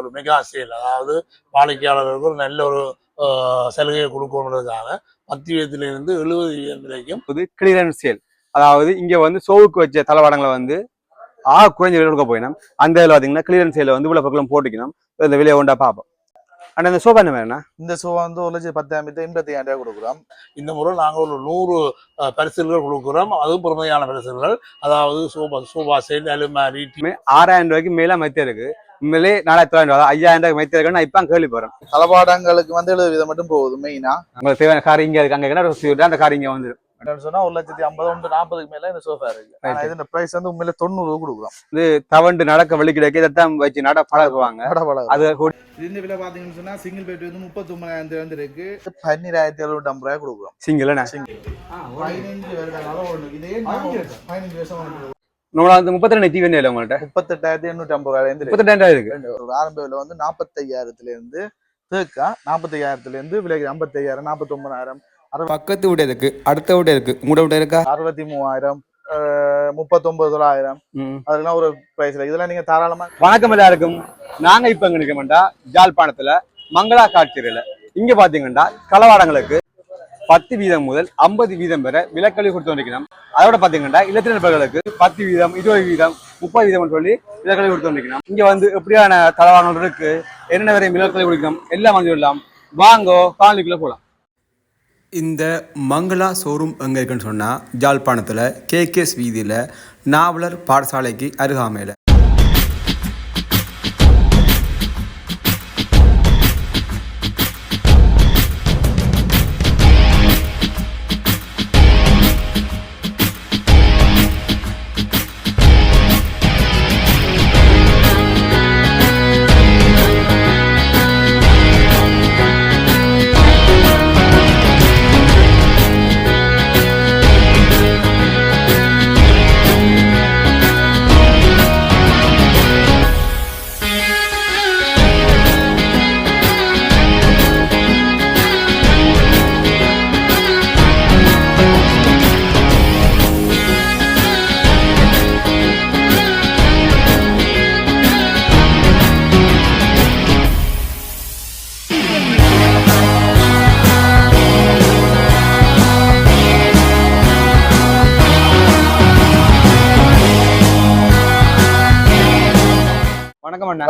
ஒரு mega sale, அதாவது வாடிக்கையாளர்களுக்கு ஒரு நல்ல ஒரு சலுகையை கொடுக்கணுன்றதுக்காக 10 வீதத்திலிருந்து 70 வீதம் வரைக்கும் கிளியரன்ஸ் சேல். அதாவது இங்க வந்து சோவுக்கு வச்ச தளவாடங்களை வந்து குறைஞ்ச விலை கொடுக்க போயிடும். அந்த இதில் பார்த்தீங்கன்னா கிளியரன்ஸ் சேல வந்து இவ்வளோ பக்கம் போட்டுக்கணும். இந்த விலையை கொண்டா பார்ப்போம். ஆனால் இந்த சோஃபா என்ன வேணா? இந்த சோஃபா வந்து 1,10,000 கொடுக்குறோம். இந்த முறை நாங்கள் ஒரு 100 பரிசுகள் கொடுக்குறோம். அதுவும் பெருமையான பரிசுகள். அதாவது சோஃபா செட், அலுமாரி 6,000 ரூபாய்க்கு மேல மைத்தே இருக்கு. உண்மையிலே 4,900, 5,000 ரூபாய் மைத்தே இருக்குன்னு இப்போ கேள்வி போறேன். தளபாடங்களுக்கு வந்து 70 வீதம் மட்டும் போகுது. மெயினா உங்களுக்கு தேவையான கார் இங்கே இருக்கு. அங்கே அந்த கார் இங்கே வந்து சொன்னா 1,50,000 40க்கு மேல இந்த சோஃபா இருக்கு. இந்த பிரைஸ் வந்து உண்மையில 90 கொடுக்குறோம். இது தவண்டு நடக்க வழி கிடைக்க இதைத்தான் வச்சு நட பழகுவாங்க. அது இந்த விலை பாத்தீங்கன்னு சொன்னா சிங்கிள் பெட் வந்து 39,000 இருக்கு. 12,750 ரூபாய் கொடுக்குறோம். சிங்கிள் 15 வருடனால இதே 15 வருஷம் நம்மள வந்து 32 டிவி இல்லை உங்கள்கிட்ட 38,850 38,000 இருக்கு. ஒரு ஆரம்ப விலை வந்து 45,000 இருந்து தேக்கா 45,000 இருந்து விலை 55,000 49,000. பக்கத்து வீடு இருக்கு, அடுத்த வீடு இருக்கு, உங்களோட வீடு இருக்கா? 63,000 39,000 அதெல்லாம் ஒரு பிரைஸ்ல. இதெல்லாம் நீங்க தாராளமா. வணக்கம் எல்லாருக்கும். நாங்க இப்ப எங்க நிற்கமெண்டா ஜாழ்ப்பாணத்துல மங்களா காட்சியில. இங்க பாத்தீங்கன்னா தளவாடங்களுக்கு 10 வீதம் முதல் 50 வீதம் வரை விலக்கல்வி கொடுத்து வந்திருக்கணும். அதோட பாத்தீங்கன்னா இலத்திர நபர்களுக்கு 10 வீதம் 20 வீதம் 30 வீதம் சொல்லி விலக்கல்வி கொடுத்து வந்திருக்கணும். இங்க வந்து எப்படியான தளவாடங்கள் இருக்கு, என்னென்ன வரை விலக்கல்வி கொடுக்கணும் எல்லாம் வந்து சொல்லலாம். வாங்கோ காலனிக்குள்ள போலாம். இந்த மங்களா ஷோரூம் எங்கே இருக்குன்னு சொன்னால் ஜாழ்ப்பாணத்தில் கேகேஎஸ் வீதியில் நாவலர் பாடசாலைக்கு அருகாமையில்.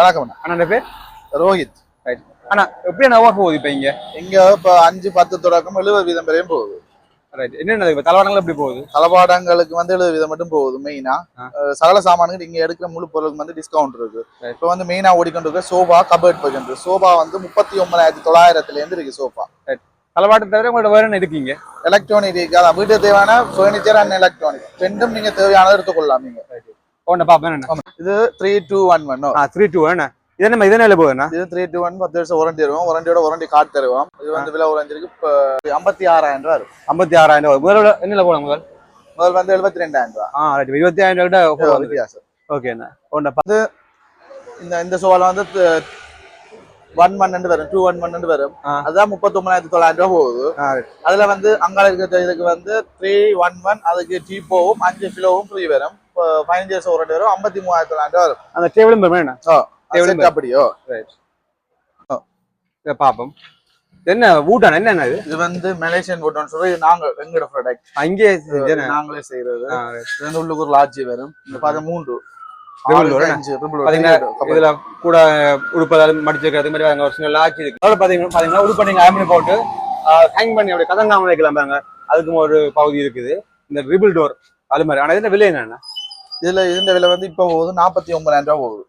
வணக்கம் அண்ணா. பேர் ரோஹித். அண்ணா எப்படி நவா போகுது இப்ப இங்க? இங்க இப்ப 5-10 தொடக்கம் 70 வீதம் வரையும் போகுது. என்னென்ன தளவாடங்கள் எப்படி போகுது? தளவாடங்களுக்கு வந்து 70 வீதம் மட்டும் போகுது. மெயினா சகல சாமான்கள் இங்க எடுக்கிற முழு பொருளுக்கு வந்து டிஸ்கவுண்ட் இருக்கு. இப்ப வந்து மெயினா ஓடிக்கொண்டு இருக்க சோபா கபர்ட் பர்ஜென்ட். சோபா வந்து 39,900 இருக்கு சோபா. தளவாடத்தை தவிர உங்களோட வேற என்ன இருக்கீங்க? எலக்ட்ரானிக் இருக்கு. அதான் வீட்டு தேவையான ஃபர்னிச்சர் அண்ட் எலக்ட்ரானிக் ரெண்டும் நீங்க தேவையானதை எடுத்துக்கொள்ளலாம். நீங்க இது 3211 32 என்ன இதனால போகுதுன்னா இது 321 10 வருஷம் வாரண்டி தருவோம். வாரண்டி கார்டு தருவோம். இது வந்து விலை குறைஞ்சிருக்கு. இப்போ 56,000 ரூபாய் இருக்கும். 56,000 ரூபாய். முதல்ல என்ன போலாம்? முதல் வந்து 72,000 ரூபாய். 25,000 ரூபாய் வித்தியாசம். ஓகே. இந்த சோவால வந்து 111 வரும், 211 வரும். அதுதான் 39,900 ரூபாய் போகுது. அதுல வந்து அங்கால இருக்கிற இதுக்கு வந்து 311 அதுக்கு டீப்போவும் 5 கிலோவும் ஃப்ரீ வரும். 15 வருஷம் வாரண்டி வரும். 53,900 வரும். அந்த டேபிளும் வேணும். அப்படியோ பாப்போம். என்ன வூட்டான என்ன இது வந்து மலேசியன் வூட்டான்னு சொல்லி நாங்க எங்களோட ப்ராடக்ட் அங்கே நாங்களே செய்யறது. இது வந்து உள்ளுக்கு ஒரு லாட்ஜி வரும். இந்த பாருங்க 3 இதுல கூட உடுப்பதாலும் மடிச்சுக்கிறது மாதிரி ஒரு சின்ன லாட்ஜி இருக்கு. அதோட பாத்தீங்கன்னா உடுப்பை நீங்க ஆமினி போட்டு ஹேங் பண்ணி அப்படியே கதங்காம வைக்கலாம் பாருங்க. அதுக்கும் ஒரு பகுதி இருக்குது. இந்த ரிபிள் டோர் அது மாதிரி. ஆனா இதுல விலை என்னன்னா இதுல இந்த விலை வந்து இப்ப போகுது 49,000 ரூபாய் போகுது.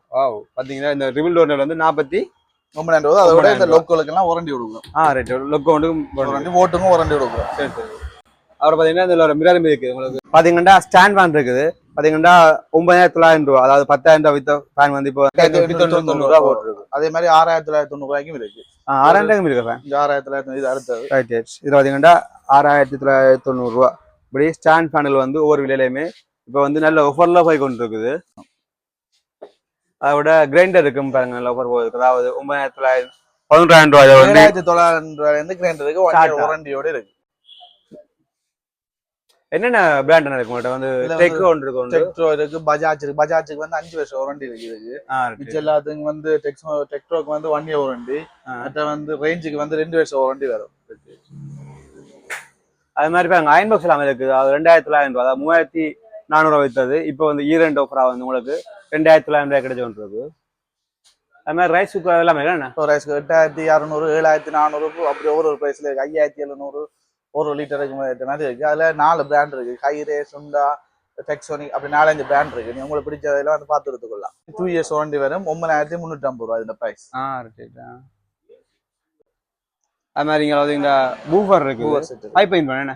பாத்தீங்கன்னா இந்த ரிபிள் டோர்ல வந்து 49,000 ரூபாய். அதோட இந்த லோக்கலுக்கு எல்லாம் வாரண்டி கொடுக்கும். லோக்கோண்டுக்கும் ஓட்டுக்கும் வாரண்டி கொடுக்கும். சரி சரி. அப்புறம் பாத்தீங்கன்னா இதுல ஒரு மிரர் இருக்குது. உங்களுக்கு பாத்தீங்கன்னா ஸ்டாண்ட் ஃபேன் இருக்குது. பாத்தீங்கன்னா 9,900 ரூபாய். அதாவது 10,000 ரூபாய் வித்த ஃபேன் வந்து இப்போ 890 ரூபாய் போட்டுருக்கு. அதே மாதிரி 6,990 ரூபாய்க்கும் இருக்கு. 6,000 இருக்கு ஃபேன். 6,990 இது அடுத்தது. ரைட். இது பாத்தீங்கன்னா 6,990 ரூபாய். இப்படி ஸ்டாண்ட் ஃபேனில் வந்து ஒவ்வொரு விலையிலுமே இப்போ வந்து நல்ல ஆஃபர்ல போய் கொண்டு இருக்குது. அதோட கிரைண்டர் இருக்கும் பாருங்க, நல்ல ஆஃபர் போகுது. அதாவது 9,900 11,000 ரூபாய் 7,900 ரூபாயிலிருந்து கிரைண்டருக்கு வாரண்டியோட இருக்கு. என்னென்ன பிராண்ட் இருக்கு உங்கள்கிட்ட வந்து டெக்ரோ ஒன்று இருக்கு டெக்ட்ரோ இருக்கு, பஜாஜ் இருக்கு. பஜாஜுக்கு வந்து 5 வருஷம் வாரண்டி இருக்கு. மிச்ச எல்லாத்துக்கும் வந்து டெக்ட்ரோக்கு வந்து 1 இயர் வாரண்டி. மற்ற வந்து ரேஞ்சுக்கு வந்து 2 வருஷம் வாரண்டி வரும். அது மாதிரி இப்போ அயன் பாக்ஸ் எல்லாமே இருக்குது. அது 2900 ரூபா, அதாவது 3400 வித்தது. இப்போ வந்து ஈரண்ட் ஆஃபரா வந்து உங்களுக்கு 2900 கிடைச்சு கொண்டிருக்கு. அது மாதிரி ரைஸ் குக்கர் எல்லாமே என்ன ரைஸ் 8600, 7400 அப்படி ஒரு பிரைஸ்ல இருக்கு. 5700 1 லிட்டருக்கு மாதிரி இருக்கு. அதுல 4 பிராண்ட் இருக்கு. ஹைரே, சுண்டா, டெக்ஸோனிக் அப்படி 4-5 பிராண்ட் இருக்கு. நீ உங்களுக்கு பிடிச்சதெல்லாம் வந்து பார்த்து எடுத்துக்கொள்ளலாம். 2 இயர்ஸ் வாரண்டி வரும். 9350 ரூபா இந்த பிரைஸ். அது மாதிரி இங்க இந்த பூஃபர் இருக்குது. ஹை பெயின் பண்ண என்ன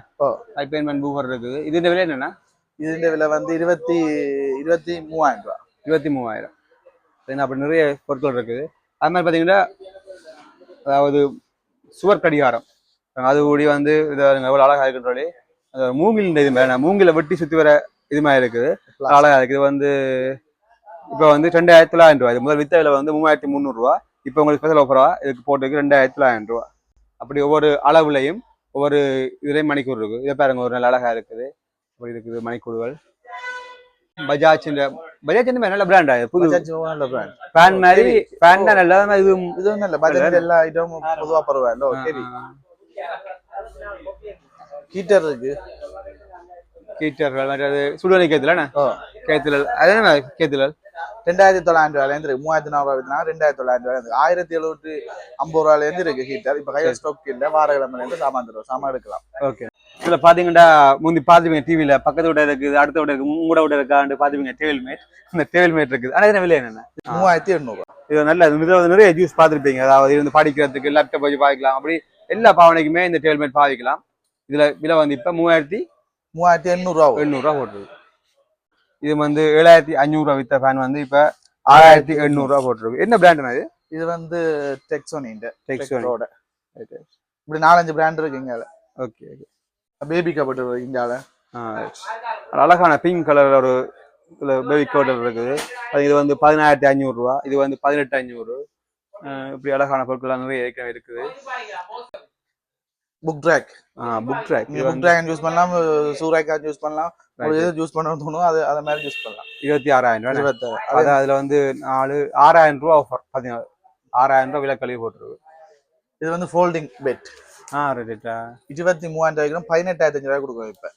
ஹை பெயின் பண்ண பூஃபர் இருக்குது. இதுல விலை என்னன்னா இதுல விலை வந்து 23,000 ரூபா. 23,000. அப்படி நிறைய பொருட்கள் இருக்குது. அது மாதிரி பாத்தீங்கன்னா அதாவது சுவர் கடிகாரம் அது கூடி வந்து எவ்வளவு அழகா இருக்குன்றே. மூங்கில் இது மாதிரி மூங்கில வெட்டி சுத்தி வர இது மாதிரி இருக்குது. அழகா இருக்குது. இது வந்து இப்போ வந்து 2900 ரூபா. இது முதல் வித்த விலை வந்து 3300 ரூபா. இப்போ உங்களுக்கு ஸ்பெஷல் ஆஃபரா இதுக்கு போட்டுருக்கு 2900 ரூபா. அப்படி ஒவ்வொரு அளவுலையும் ஒவ்வொரு இதுலையும் மணிக்கூர் இருக்கு. இதை பாருங்க ஒரு நல்ல அழகா இருக்குது. அப்படி இருக்குது மணிக்கூறுகள். பஜாஜ் நல்ல பிராண்ட் புது நல்ல பிராண்ட். ஃபேன் மாதிரி ஃபேன் தான் நல்ல. இதுவும் நல்ல பஜாஜ் எல்லா ஐட்டமும் பொதுவா பரவாயில்ல. ஓகே. ஹீட்டர் இருக்கு. ஹீட்டர்கள் அது சுடுதண்ணி கேத்துல கேத்துல அதே கேத்துல 2900 ரூபாயில இருந்து 3400 ரூபாய் 2900 ரூபாய் 1750 ரூபாயில இருந்து இருக்கு ஹீட்டர். இப்ப கையில ஸ்டாக் இல்ல. வாரக்கிழமையில இருந்து சாமான் தருவோம். சாமான் எடுக்கலாம். ஓகே. இதுல பாத்தீங்கன்னா முந்தி பாத்துப்பீங்க டிவில பக்கத்து விட இருக்குது, அடுத்த விட இருக்கு, உங்களோட விட இருக்காண்டு பாத்துப்பீங்க டேபிள் மேட். இந்த டேபிள் மேட் இருக்குது. ஆனா விலை என்னென்ன 3800 ரூபாய். இது நல்ல நிறைய ஜூஸ் பாத்துருப்பீங்க. அதாவது இருந்து படிக்கிறதுக்கு லேப்டாப் வச்சு பாவிக்கலாம். அப்படி எல்லா பாவனைக்குமே இந்த டேபிள் மேட் பாவிக்கலாம். இதுல விலை வந்து இப்ப 3800 ரூபா போட்டுருக்கு. இது வந்து 7500 ரூபா வித்த ஃபேன் வந்து இப்ப 6800 ரூபா போட்டுருக்கு. என்ன பிராண்ட் இது? இது வந்து டெக்ஸோனியோட இப்படி 4-5 பிராண்ட் இருக்கு இங்க. Okay okay. பேபி கபட் இங்கால அழகான பிங்க் கலர் ஒரு பேபி கபட் இருக்குது. இது வந்து 11500 ரூபா. இது வந்து 18500. இப்படி அழகான பொருட்கள் நிறைய இருக்குது. Book track book track use பண்ணலாம். சூராக்கா யூஸ் பண்ணலாம். எது யூஸ் பண்ணணும்னு தோணும் அது அத மாதிரி யூஸ் பண்ணலாம். 26,000 ரூபா. அதுல வந்து 6,000 ரூபா ஆஃபர். 6000 ரூபா விலை கழிவு போட்டுருக்கு. இது வந்து ஃபோல்டிங் பெட். ரைட்டா. 23,000 ரூபாய்க்கு 18,500 ரூபாய் கொடுக்குறோம் இப்ப.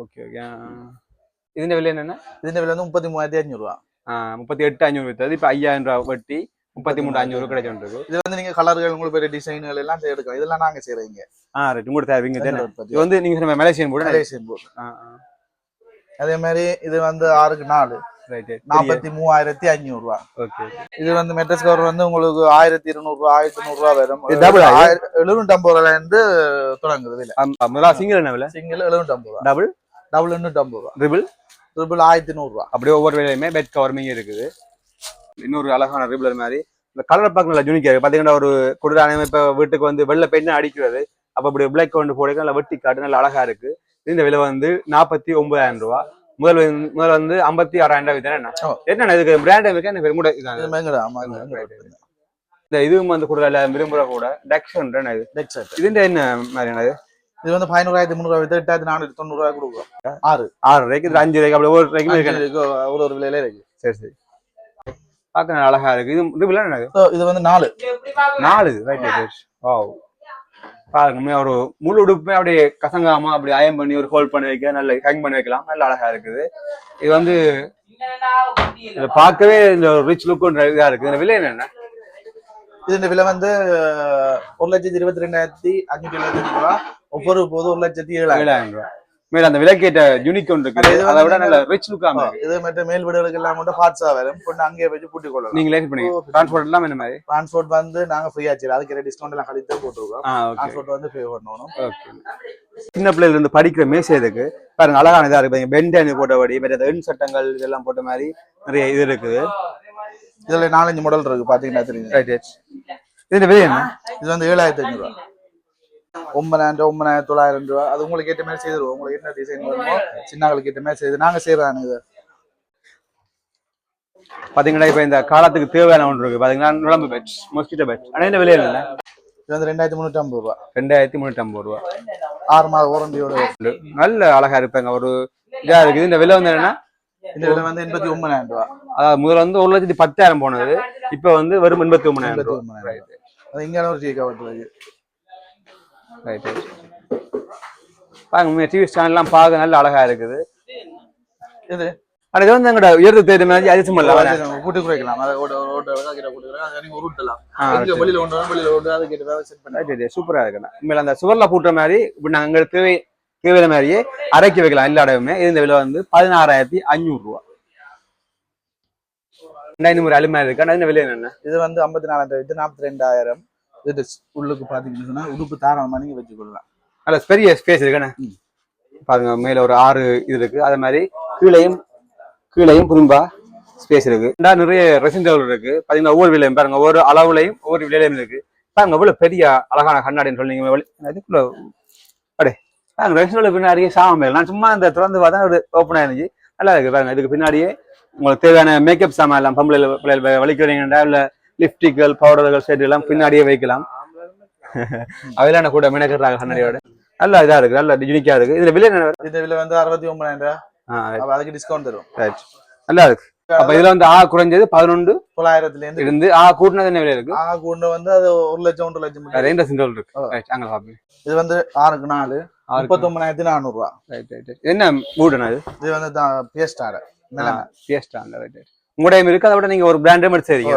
Okay okay. இதுல விலை என்னன்னா இதுல விலை வந்து 33,500 ரூபா. 38,500 வித்தது இப்ப 5,000 ரூபா வெட்டி 33,500 கிடைச்சிருக்கு. இது வந்து நீங்க கலர்கள் உங்களுக்கு பெரிய டிசைன்கள் எல்லாம் எடுக்கலாம். இதெல்லாம் நாங்க செய்றீங்க. ரைட். உங்க தேவைங்க தானே. இது வந்து நீங்க சொன்ன மலேசியன் போர்டு. அதே மாதிரி இது வந்து 6க்கு 4 ரைட் 43,500 ரூபா. ஓகே. இது வந்து மெட்ரஸ் கவர் வந்து உங்களுக்கு 1200 ரூபா 1100 ரூபா வரும். 750 ரூபாயில இருந்து தொடங்குது விலை. முதல்ல சிங்கிள் என்ன விலை? சிங்கிள் 750 ரூபா. டபுள் 850 ரூபா. ட்ரிபிள் 1100 ரூபா. அப்படியே ஒவ்வொரு விலையுமே பெட் கவர்மிங் இருக்குது. இன்னொரு அழகான ரிபிளர் மாதிரி இந்த கலர் பார்க்க நல்லா யூனிக்கா இருக்கு. பாத்தீங்கன்னா ஒரு குளிரான இப்ப வீட்டுக்கு வந்து வெள்ளை பெயிண்ட் அடிக்கிறது. அப்ப அப்படி பிளாக் கொண்டு போடுறது நல்லா வெட்டி காட்டு நல்லா அழகா இருக்கு. இந்த விலை வந்து 49,000 ரூபா. முதல் வந்து 56,000 ரூபாய். என்ன இதுக்கு பிராண்ட் இருக்கு? என்ன பேர் கூட இந்த இதுவும் வந்து கூட விரும்புற கூட டெக்ஸன் இது என்ன மாதிரியானது? இது வந்து 11,300 ரூபாய் 8,490 ரூபாய் கொடுக்குறோம். 6 ரூபாய்க்கு 5 ரூபாய்க்கு அப்படி ஒவ்வொரு ரூபாய்க்கு ஒரு விலையில இருக்கு. சரி சரி. பார்க்க அழகா இருக்கு. இது வந்து 4 ரைட். பாருங்க ஒரு முழு உடுப்புமே அப்படியே கசங்காம அப்படி அயம் பண்ணி ஒரு ஹோல்ட் பண்ணி வைக்க நல்ல ஹேங் பண்ணி வைக்கலாம். நல்ல அழகா இருக்குது. இது வந்து பார்க்கவே இந்த ரிச் லுக் இதா இருக்கு. இந்த விலை என்னன்னா இந்த விலை வந்து 1,22,575 ரூபா. ஒவ்வொரு போது 1,07,000 ரூபாய். மேல அந்த விலைக்கேட்ட யூனிக் ஒன்று இருக்கு. அதை விட நல்ல ரிச் லுக் ஆமா. இது மட்டும் மேல் வீடுகளுக்கு எல்லாம் கூட பார்ட்ஸா வரும். கொண்டு அங்கேயே வச்சு பூட்டி கொள்ளலாம். நீங்களே பண்ணுங்க. டிரான்ஸ்போர்ட் எல்லாம் என்ன மாதிரி? டிரான்ஸ்போர்ட் வந்து நாங்க ஃப்ரீ ஆச்சு. அதுக்கு டிஸ்கவுண்ட் எல்லாம் கழித்து போட்டுருக்கோம். டிரான்ஸ்போர்ட் வந்து பே பண்ணணும். ஓகே. சின்ன பிள்ளைல இருந்து படிக்கிற மேசேதுக்கு பாருங்க அழகான இதா இருக்கு. பெண்டனி போட்டபடி வேற எண் சட்டங்கள் இதெல்லாம் போட்ட மாதிரி நிறைய இது இருக்குது. இதுல 4-5 மாடல் இருக்கு பாத்தீங்கன்னா தெரியும். ரைட். இது விலை என்ன? இது வந்து 7,500 ரூபா. 9,900 ரூபா. அது உங்களுக்கு ஏற்ற மாதிரி செய்திருவோம். உங்களுக்கு என்ன டிசைன் வேணுமோ சின்னங்களுக்கு ஏற்ற மாதிரி செய்து நாங்க செய்யறாங்க. இது பாத்தீங்கன்னா இப்ப இந்த காலத்துக்கு தேவையான ஒன்று இருக்கு. பாத்தீங்கன்னா நுழம்பு பெட், மொஸ்கிட்டோ பெட். ஆனா இந்த விலை என்ன? இது வந்து 2350 ரூபா. 2350 ரூபா. 6 மாத வாரண்டியோட. நல்ல அழகா இருப்பாங்க. ஒரு இதா இருக்குது. இந்த விலை வந்து என்னன்னா இந்த விலை வந்து 89,000 ரூபா. அதாவது முதல்ல வந்து 1,10,000 போனது, இப்ப வந்து வெறும் 89,000 ரூபா. அது இங்க ஒரு டீ கவர் ரைட். பாருங்க டிவி ஸ்டாண்ட்லாம் பார்க்க நல்ல அழகா இருக்குது. இது அது வந்து எங்கட உயர்வு தேடி மாதிரி அதிசயம் இல்ல கூட்டி குறைக்கலாம். அதை உருட்டலாம். வெளியில கொண்டு வெளியில கொண்டு அதை கேட்டு செட் பண்ணி சூப்பரா இருக்குண்ணா. உண்மையில அந்த சுவர்ல பூட்டுற மாதிரி இப்ப நாங்க அங்க தேவையான மாதிரியே அரைக்கி வைக்கலாம் எல்லா இடமுமே. இந்த விலை வந்து 16,500 ரூபா. 200 அலுமையா இருக்கு. இந்த விலை என்னென்ன? இது வந்து 54,000, இது 42,000. இது உள்ளுக்கு பாத்தீங்கன்னா உடுப்பு தாராளமா நீங்க வச்சுக்கொள்ளலாம். நல்ல பெரிய ஸ்பேஸ் இருக்குண்ணே. பாருங்க மேல ஒரு 6 இது இருக்கு. அதே மாதிரி கீழையும் புதும்பா ஸ்பேஸ் இருக்கு. நிறைய ரெசிடென்ட் இருக்கு. பாத்தீங்கன்னா ஒவ்வொரு விலையும் பாருங்க, ஒவ்வொரு அளவுலையும் ஒவ்வொரு விலையிலும் இருக்கு. பாருங்க எவ்வளவு பெரிய அழகான கண்ணாடின்னு சொன்னீங்க. அடே பாருங்க ரெசிடென்ட் பின்னாடியே சாமான். நான் சும்மா அந்த திறந்து பார்த்தா ஒரு ஓப்பனா இருந்துச்சு. நல்லா இருக்கு பாருங்க. இதுக்கு பின்னாடியே உங்களுக்கு தேவையான மேக்கப் சாமான் எல்லாம் பொம்பளை வலிக்கிறீங்கன்னா இல்ல லிப்டிக்கள், பவுடர்கள், செட் எல்லாம் பின்னாடியே வைக்கலாம். அதெல்லாம் கூட மினக்கிறாங்க கண்ணாடியோட. நல்லா இதா இருக்கு, நல்ல யூனிக்கா இருக்கு. இதுல விலை என்ன? இந்த விலை வந்து 69,000 ரூபாய். அதுக்கு டிஸ்கவுண்ட் தரும். நல்லா இருக்கு. அப்ப இதுல வந்து குறைஞ்சது 11,900 இருந்து கூட்டினது என்ன விலை இருக்கு? கூட்டின வந்து அது 1 லட்சம் 1 லட்சம் இருக்கு. இது வந்து 6க்கு 4 39,400 ரூபாய். என்ன மூடுனா இது வந்து பியஸ்டார் உங்களுடைய இருக்கு. அதை விட நீங்க ஒரு பிராண்ட் எடுத்து செய்றீங்க.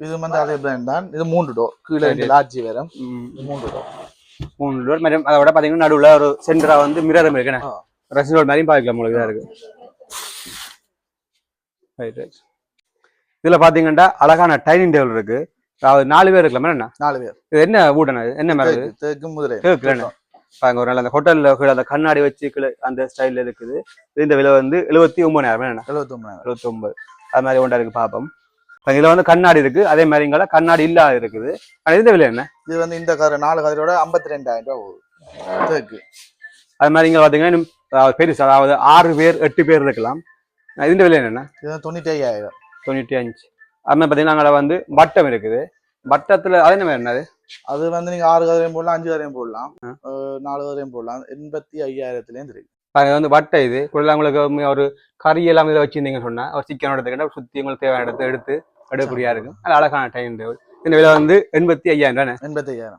இது வந்து அதே பிராண்ட் தான். இது 3 டோர். கீழே லார்ஜ் வேற 3 டோர் மாதிரி. அதை விட பாத்தீங்கன்னா நடுவுல ஒரு சென்டரா வந்து மிரர் இருக்கு. ரெசிடென்ட் மாதிரியும் பாக்கலாம். உங்களுக்கு இதா இருக்கு. இதுல பாத்தீங்கன்னா அழகான டைனிங் டேபிள் இருக்கு. அதாவது 4 பேர் இருக்கலாம். என்ன 4 பேர். இது என்ன வூடனா? என்ன மாதிரி? தேக்கு முதலை. பாருங்க ஒரு நல்ல அந்த ஹோட்டல்ல அந்த கண்ணாடி வச்சு அந்த ஸ்டைல்ல இருக்குது. இந்த விலை வந்து 79,000. என்ன 79 அது மாதிரி ஒன்றா இருக்கு. பாப்போம். இதுல வந்து கண்ணாடி இருக்கு. அதே மாதிரி இங்க கண்ணாடி இல்லாத இருக்குது. இந்த விலை என்ன? இது வந்து இந்த கதிர 4 கதிரோட 52,000 ரூபாய் போகுது. அது மாதிரி இங்க பாத்தீங்கன்னா பெருசு, அதாவது 6 பேர் 8 பேர் இருக்கலாம். இந்த விலை என்னன்னா? இது 95,000. 95. அது மாதிரி பாத்தீங்கன்னா அங்க வந்து வட்டம் இருக்குது. வட்டத்துல அது என்ன என்னது? அது வந்து நீங்க 6 கதிரையும் போடலாம், 5 கதிரையும் போடலாம், 4 கதிரையும் போடலாம். 85,000 இருக்கு. அது வந்து வட்டை. இது உங்களுக்கு ஒரு கறி எல்லாம் இதில் வச்சிருந்தீங்கன்னு சொன்னா ஒரு சிக்கனோட எடுத்துக்கிட்டா சுத்தி உங்களுக்கு தேவையான இடத்த எடுத்து எடுக்கூடியா இருக்கு. அது அழகான டைம் டேபிள். இந்த விலை வந்து 85,000 தானே? 85,000.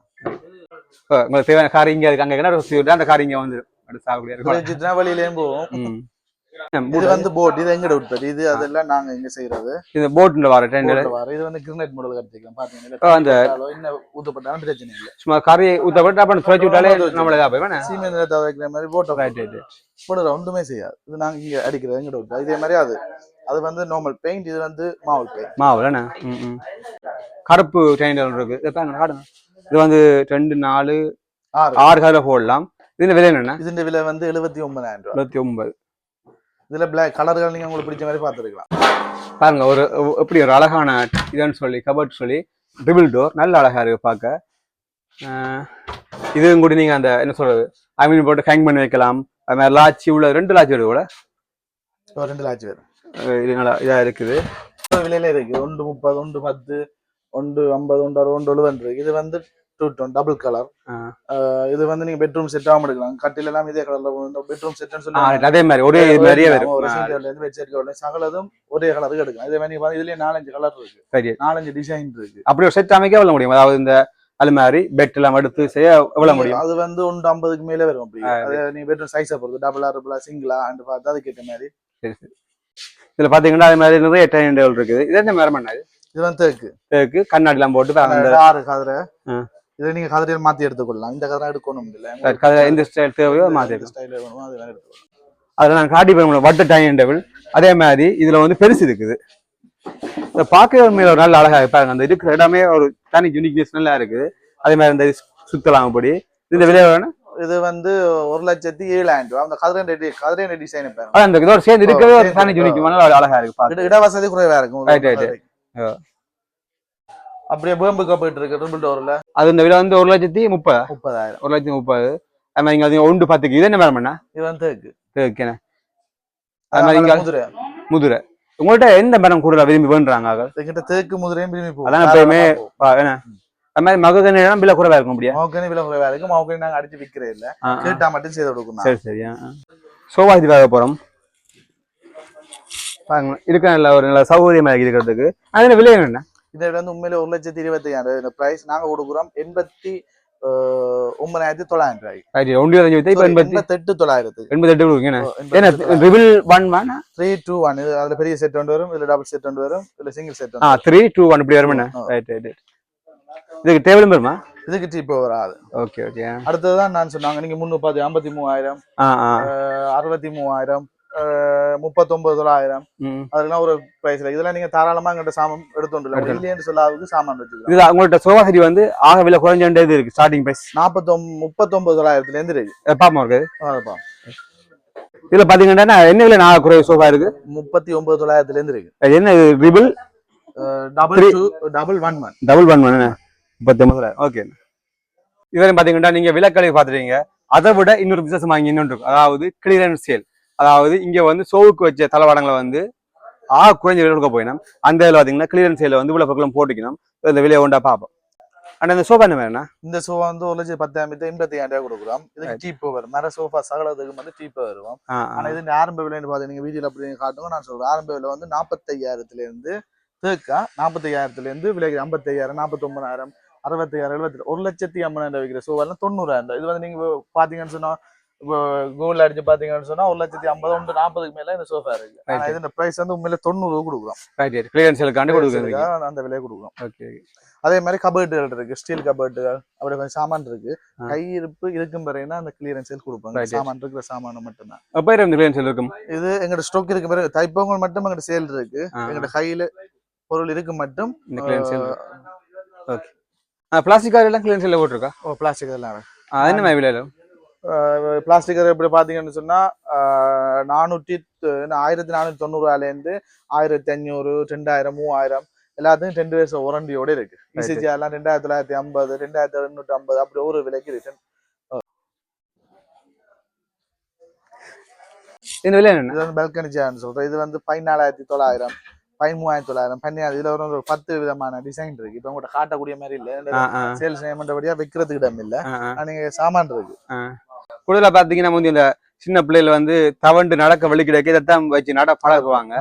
உங்களுக்கு தேவையான காரி இங்க இருக்கு. அங்க அந்த காரி இங்க வந்து சாப்பிடியா இருக்கு. வழியிலேயும் போகும். இது வந்து போட். இது எங்கட உற்பத்தி. இது அதெல்லாம் நாங்க இங்க செய்யறது. இது போட்ல வர ட்ரெயின்ல வர. இது வந்து கிரினெட் மாடல் கட்டிக்கலாம். பாத்தீங்கன்னா அந்த என்ன ஊத்தப்பட்டாலும் பிரச்சனை இல்ல. சும்மா கறி ஊத்தப்பட்டு அப்ப சுழச்சி விட்டாலே நம்மள இதா போய் வேணா சீமெண்ட்ல வைக்கிற மாதிரி போட் போடுற ஒன்றுமே செய்யாது. இது நாங்க இங்க அடிக்கிறது எங்கட உற்பத்தி. இதே மாதிரி அது வந்து நார்மல் பெயிண்ட். இது வந்து மாவுல் பெயிண்ட். மாவுல் என்ன கருப்பு ட்ரெயின் இருக்கு. இது வந்து 2 4 6 கலர்ல போடலாம். இதுல விலை என்னன்னா? இதுல விலை வந்து 79,000 ரூபாய். 79. இதுல பிளாக் கலர்கள் நீங்க உங்களுக்கு பிடிச்ச மாதிரி பாத்துருக்கலாம். பாருங்க ஒரு எப்படி ஒரு அழகான இதுன்னு சொல்லி கபர்ட் சொல்லி ட்ரிபிள் டோர். நல்ல அழகா இருக்கு பார்க்க. இதுவும் கூட நீங்க அந்த என்ன சொல்றது ஐமீன் போட்டு ஹேங் பண்ணி வைக்கலாம். அது மாதிரி லாட்சி உள்ள 2 லாட்சி வருது கூட. 2 லாட்சி வரும். இது நல்லா இதா இருக்குது. விலையில இருக்கு. 130, 110, 150, 160 இருக்கு. இது வந்து 2 டோன் டபுள் கலர். இது வந்து நீங்க பெட்ரூம் செட் ஆகும் எடுக்கலாம். கட்டில எல்லாம் இதே கலர்ல பெட்ரூம் செட்னு சொல்லுவாங்க. அதே மாதிரி ஒரே மாதிரியே வரும். ஒரு சீரியல்ல இருந்து வெச்சர்க்க உடனே சகலதும் ஒரே கலருக்கு எடுக்கலாம். இதே மாதிரி பாருங்க இதுலயே 4-5 கலர் இருக்கு. சரி 4-5 டிசைன் இருக்கு. அப்படி ஒரு செட் அமைக்க எவ்வளவு முடியும்? அதாவது இந்த அலுமாரி பெட் எல்லாம் எடுத்து செய்ய எவ்வளவு முடியும்? அது வந்து 150க்கு மேல வரும். அப்படி அது நீங்க பெட்ரூம் சைஸை பொறுத்து டபுளா ட்ரிபிளா சிங்கிளா அண்ட் பார்த்து அதுக்கு ஏற்ற மாதிரி. சரி சரி. இதுல பாத்தீங்கன்னா அதே மாதிரி நிறைய டைனிங் டேபிள் இருக்குது. இது என்ன மாதிரி பண்ணாது? இது வந்து தேக்கு கண்ணாடி எல்லாம் போட்டு 6 கதிரை. இதை நீங்க கதிரையில் மாத்தி எடுத்துக்கொள்ளலாம். இந்த கதிரை எடுக்கணும் இல்ல. இந்த ஸ்டைல் தேவையோ மாத்தி ஸ்டைல் வேணுமோ அது வேற எடுத்துக்கலாம். அதில் நான் காட்டி போய் வட்ட டைனிங் டேபிள். அதே மாதிரி இதுல வந்து பெருசு இருக்குது. இதை பார்க்கவே மேல ஒரு நல்ல அழகா இருப்பாங்க. அந்த இருக்கிற இடமே ஒரு தனி யூனிக்னஸ் நல்லா இருக்குது. அதே மாதிரி இந்த சுத்தலாம் அப்படி. இந்த விலை வேணும். இது வந்து 1,07,000 ரூபாய். அந்த கதிரை டிசைன் அந்த இதோட சேர்ந்து இருக்கவே ஒரு தனி யூனிக்கான அழகா இருக்கு. இடவசதி குறைவா இருக்கும். அப்படியே பேம்பு கப்பிட்டு இருக்கு ட்ரிபிள் டோர்ல. அது இந்த விலை வந்து 1,30,000. 1,30,000. அது மாதிரி இங்க 1 10. இது என்ன மேடம்? இது வந்து தேக்கு. தேக்குண்ணே. அது மாதிரி இங்க முதுரை. உங்கள்ட்ட எந்த மரம் கூடுதலா விரும்பி வேண்டுறாங்க எங்கிட்ட தேக்கு முதிரையும் விரும்பி போகும். அதான் எப்பயுமே அது மாதிரி மககனி விலை குறைவா இருக்கும் முடியாது. மகக்கனி விலை குறைவா இருக்கு. மகக்கனி நாங்க அடிச்சு விற்கிறே இல்ல, கேட்டா மட்டும் செய்து கொடுக்கணும். சரி சரி. சோபாதி பார்க்க போறோம். பாருங்க இருக்க நல்ல ஒரு நல்ல சௌகரியமா இருக்கிறதுக்கு. அதுல விலை என்ன? இதை வந்து உண்மையில 1,25,000 இந்த பிரைஸ் நாங்க கொடுக்குறோம் 89,900 அதுல பெரிய செட் ஒன்று வரும், இதுல டபுள் செட் ஒன்று வரும், இதுல சிங்கிள் செட் 3-2-1 இப்படி வரும். இதுக்கு டேபிளும் வருமா? இதுக்கு டீப் வராது. Okay okay. அடுத்ததுதான் நான் சொன்னாங்க நீங்க 53,000 63,000 39,900 அதெல்லாம் ஒரு பிரைஸ்ல இதெல்லாம் நீங்க தாராளமா எங்கிட்ட சாமான் எடுத்துட்டு இல்லைன்னு சொல்லாதுக்கு சாமான் வச்சுக்கலாம். இது உங்கள்ட்ட சோபா செட் வந்து ஆக விலை குறைஞ்சது இருக்கு. ஸ்டார்டிங் பிரைஸ் 39,900 இருந்து இருக்கு. பாப்பா இருக்கு. இதுல பாத்தீங்கன்னா என்ன விலை நான் குறை சோபா இருக்கு? 39,900 இருந்து இருக்கு. என்ன ரிபிள் டபுள் 11 39,000. ஓகே. இதுவரை பாத்தீங்கன்னா நீங்க விலைக்கடை பாத்துட்டீங்க. அதை விட இன்னொரு பிசினஸ் வாங்கி இன்னொன்று இருக்கும், அதாவது கிளியரன்ஸ் சேல். அதாவது இங்க வந்து சோவுக்கு வச்ச தளவாடங்களை வந்து குறைஞ்ச விலை கொடுக்க போயிடும். அந்த இதில் பாத்தீங்கன்னா கிளியரன்ஸ் சேல வந்து இவ்வளவு பொருளும் போட்டுக்கணும். இந்த விலையை ஒன்றா பார்ப்போம். ஆனா இந்த சோஃபா என்ன வேணா? இந்த சோஃபா வந்து 1,10,85,000 கொடுக்குறோம். இதுக்கு சீப்பா வரும். மர சோஃபா சகலத்துக்கு வந்து சீப்பா வரும். ஆனா இது ஆரம்ப விலைன்னு பாத்தீங்க, நீங்க வீடியோல அப்படி காட்டுங்க. நான் சொல்றேன் ஆரம்ப விலை வந்து 45,000 இருந்து தேக்கா 45,000 இருந்து விலை 55,000 49,000 65,000 70,000 1,50,000 விற்கிற சோஃபா 90,000. இது வந்து நீங்க பாத்தீங்கன்னு சொன்னா இப்போ கூகுள் அடிச்சு பாத்தீங்கன்னு சொன்னா 1,50,000 40க்கு மேல இந்த சோஃபா இருக்கு. ஆனா இதோட பிரைஸ் வந்து உண்மையில 90 கொடுக்குறோம். அந்த விலையை கொடுக்குறோம். அதே மாதிரி கபர்டுகள் இருக்கு, ஸ்டீல் கபர்டுகள், அப்படி கொஞ்சம் சாமான் இருக்கு. கையிருப்பு இருக்கும் வரையினா அந்த கிளியரன்ஸ் சேல் கொடுப்பாங்க. சாமான் இருக்கிற சாமான மட்டும்தான். இது எங்கட ஸ்டாக் இருக்கு பிறகு தைப்பவங்க மட்டும் எங்கட சேல் இருக்கு. எங்கட கையில பொருள் இருக்கு மட்டும் பிளாஸ்டிக் எல்லாம் கிளியரன்ஸ் சேல் போட்டுருக்கா? பிளாஸ்டிக் எல்லாம் என்ன மாதிரி விலை? பிளாஸ்டிக் எப்படி பாத்தீங்கன்னு சொன்னா 1,490 இருந்து 1,500 2,000 3,000 எல்லாத்துக்கும் 10 வருஷம் வாரண்டியோட இருக்கு. இசிஜி எல்லாம் 2,950 2,250 அப்படி ஒரு விலைக்கு இருக்கு. இந்த விலை என்ன? இது வந்து பால்கனி சேர்னு சொல்றேன். இது வந்து 14,900 13,900 இதுல ஒரு 10 விதமான டிசைன் இருக்கு. இப்ப உங்கள்கிட்ட காட்டக்கூடிய மாதிரி இல்ல, சேல்ஸ் நேமண்டபடியா வைக்கிறதுக்கு இடம் இல்ல. நீங்க சாமான் இருக்கு. கூடுதலா பாத்தீங்கன்னா வந்து இந்த சின்ன பிள்ளைகள் வந்து தவண்டு நடக்க வழி கிடைக்க இதைத்தான் வச்சு நட பழகுவாங்க.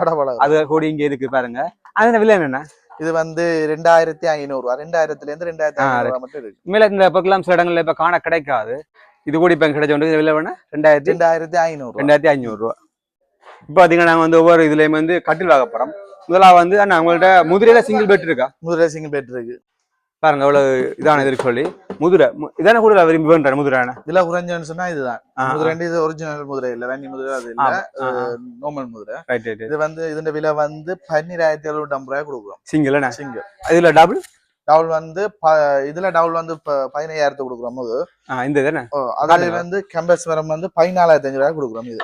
அது கூடி இங்க இருக்கு பாருங்க. அது விலை என்னன்னா? இது வந்து 2,500 2,000 இருந்து 2,500 மட்டும் இருக்கு. மேல இந்த பக்கம் சில இடங்கள்ல இப்ப காண கிடைக்காது. இது கூடி இப்ப கிடைச்ச விலை வேணா 2,500 ரூபா. இப்ப பாத்தீங்கன்னா நாங்க வந்து ஒவ்வொரு இதுலயும் வந்து கட்டில் வாங்க போறோம். முதலாவது வந்து அவங்கள்ட்ட முதிரையில சிங்கிள் பெட் இருக்கா? முதிரை சிங்கிள் பெட் இருக்கு பாருங்க. அவ்வளவு இதான இருக்கு சொல்லி முதிரை இதான கூட விரும்பி வேண்டாரு. முதிரான இதுல குறைஞ்சன்னு சொன்னா இதுதான் முதிரை. இது ஒரிஜினல் முதிரை இல்ல, வெண்ணி முதிரை அது இல்ல, நார்மல் முதிரை. இது வந்து இதோட விலை வந்து 12,750 கொடுக்குறோம். Single single. இதுல டபுள் வந்து இதுல டபுள் வந்து 15,000 கொடுக்குறோம். இந்த இதுல அதுல வந்து கேம்பஸ் மரம் வந்து 14,500 கொடுக்குறோம். இது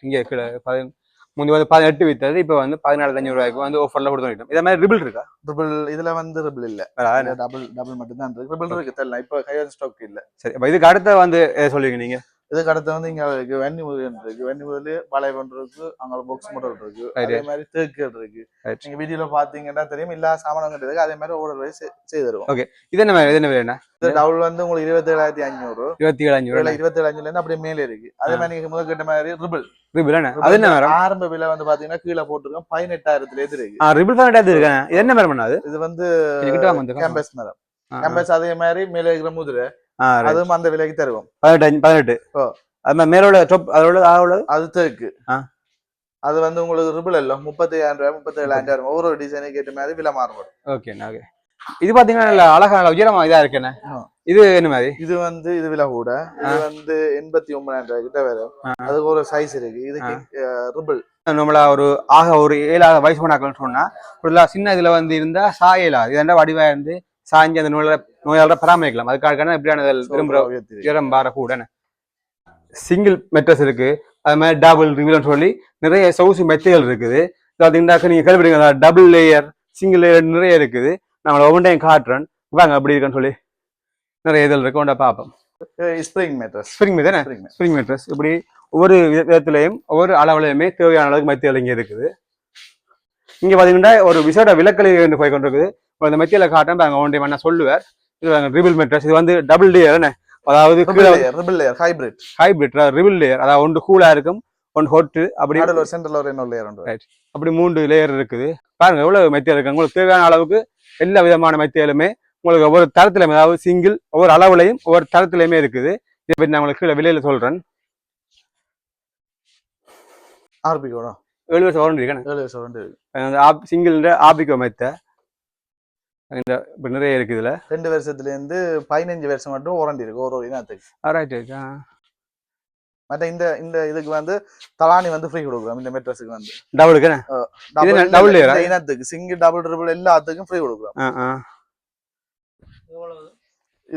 இங்க முந்தி வந்து 18 வித்தது, இப்ப வந்து 14,500 வந்து ஆஃபர்ல கொடுத்துட்டோம். இதே மாதிரி ரிபிள் இருக்கா? ரிபிள் இதுல வந்து ரிபிள் இல்ல, டபுள் மட்டும் தான் இருக்கு. ரிபிள் இருக்கு தெரியல, இப்ப ஹையர் ஸ்டாக் இல்ல. சரி, அப்ப இதுக்கு அடுத்த வந்து சொல்லுவீங்க நீங்க? இதுக்கு அடுத்து வந்து இங்க வெண்ணி முதல் இருக்கு. வெண்ணி முதல் வளைவன் இருக்கு, அங்க பாக்ஸ் மாடல் இருக்கு, அதே மாதிரி தேக்குகள் இருக்கு. நீங்க வீடியோல பாத்தீங்கன்னா தெரியும். இல்ல சாமான் இருக்கு, அதே மாதிரி ஆர்டர் வைஸ் செய்து தருவோம். ஓகே. இது என்ன இது என்ன வேணா? இந்த டபுள் வந்து உங்களுக்கு 27,500 27,500 இருந்து அப்படியே மேல இருக்கு. அதே மாதிரி நீங்க முதல் கேட்ட மாதிரி ரிபிள் அது என்ன வரும்? ஆரம்ப விலை வந்து பாத்தீங்கன்னா கீழே போட்டுருக்கோம் 18,000 இருக்கு. ரிபிள் 18,000 இருக்கு. என்ன மரம் பண்ணாது? இது வந்து கேம்பஸ் மரம். கேம்பஸ் அதே மாதிரி மேல இருக்கிற முதிரை அதுவும் அந்த விலைக்கு தருவோம். 18 மேலோட அது தேக்கு. அது வந்து உங்களுக்கு ரிபிள் இல்ல 35,000 37,000 ஒவ்வொரு டிசைனுக்கு ஏற்ற மாதிரி விலை மாறுபடும். ஓகே. இது பாத்தீங்கன்னா அழகா உயரமா இதா இருக்குன்னு. இது என்ன மாதிரி? இது வந்து இது விலை கூட. இது வந்து 89,000 கிட்ட வரும். அதுக்கு ஒரு சைஸ் இருக்கு. இதுக்கு ரிபிள் நம்மள ஒரு 7 வயசு பண்ணாக்கன்னு சொன்னா சின்ன இதுல வந்து இருந்தா சாயலா இதெல்லாம் வடிவா இருந்து சாய்ஞ்சி அந்த நோயாளரை பராமரிக்கலாம். அதுக்காக எப்படியான விரும்புற உயரம் பார கூட சிங்கிள் மெட்ரஸ் இருக்கு. அது மாதிரி டபுள் ரிவில்னு சொல்லி நிறைய சவுசி மெத்தைகள் இருக்குது. அதுக்கு நீங்க கேள்விப்படுங்க. டபுள் லேயர் சிங்கிள் லேயர் நிறைய இருக்குது. நான் ஒவ்வொரு டைம் காட்டுறேன் வாங்க அப்படி இருக்குன்னு சொல்லி நிறைய இதில் இருக்கு. ஒன்றா பார்ப்போம். ஸ்ப்ரிங் மெட்ரஸ் இப்படி ஒவ்வொரு விதத்திலையும் ஒவ்வொரு அளவுலையுமே தேவையான அளவுக்கு மெத்தைகள் இங்கே இருக்குது. இங்க பாத்தீங்கன்னா ஒரு விசேட விலக்கலை போய் கொண்டிருக்குது. இந்த மெத்தியில காட்டன் பாருங்க ஒன்றை வேணா சொல்லுவார். இது ரிபிள் மெட்ரஸ். இது வந்து டபுள் லேயர் என்ன, அதாவது ரிபிள் லேயர் ஹைபிரிட் ரிபிள் லேயர், அதாவது ஒன்று கூலா இருக்கும், ஒன்று ஹொட்டு, அப்படி சென்டர்ல ஒரு இன்னொரு லேயர் உண்டு. அப்படி 3 லேயர் இருக்குது. பாருங்க எவ்வளவு மெத்தியல் இருக்கு. உங்களுக்கு தேவையான அளவுக்கு எல்லா விதமான மெத்தியலுமே உங்களுக்கு ஒவ்வொரு தரத்திலுமே, அதாவது சிங்கிள் ஒவ்வொரு அளவுலையும் ஒவ்வொரு தரத்திலையுமே இருக்குது. இதை பற்றி நான் உங்களுக்கு கீழே விலையில சொல்றேன். ஆர்பிகோட 7 வருஷம் வாரண்டி இருக்கேன். 7 வருஷம் வாரண்டி இருக்கு. சிங்கிள் ஆர்பிகோ மெத்த இந்த இப்ப நிறைய இருக்கு. இதுல 2 வருஷத்துல இருந்து 15 வருஷம் மட்டும் வாரண்டி இருக்கு ஒரு இனத்துக்கு. ரைட். மற்ற இந்த இதுக்கு வந்து தலானி வந்து ஃப்ரீ கொடுக்குறோம். இந்த மெட்ரஸுக்கு வந்து டபுளுக்கு டபுள் லேயர் இனத்துக்கு சிங்கிள் டபுள் ட்ரிபிள் எல்லாத்துக்கும் ஃப்ரீ கொடுக்குறோம்.